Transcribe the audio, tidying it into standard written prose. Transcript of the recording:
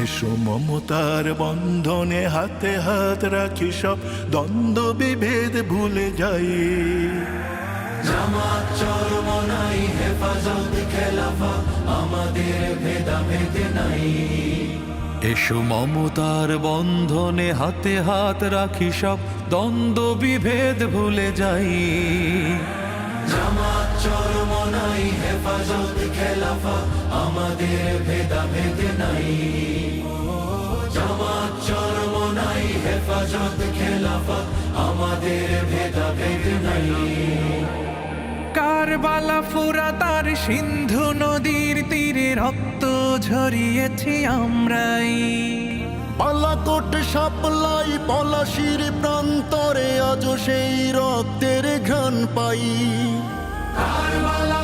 এসো মমতার বন্ধনে হাতে হাত রাখি, সব দ্বন্দ্ব বিভেদ ভুলে যাই। জামাত চরমনাই হেফাজত খেলাফা, আমাদের ভেদাভেদ নাই। এসো মমতার বন্ধনে হাতে হাত রাখি, সব দ্বন্দ্ব বিভেদ ভুলে যাই। জামাত চরমনাই হেফাজত খেলাফা, আমাদের ভেদাভেদ নাই। জামাত চরমনাই হেফাজত খেলাফা, আমাদের ভেদাভেদ নাই। কারবালা ফুরাত আর সিন্ধু নদীর তীরে রক্ত ঝরিয়েছি আমরাই। পালাকোট সাপলাই পলাশির প্রান্তরে আজ সেই রক্তের ঘ্রাণ পাই। কারবালা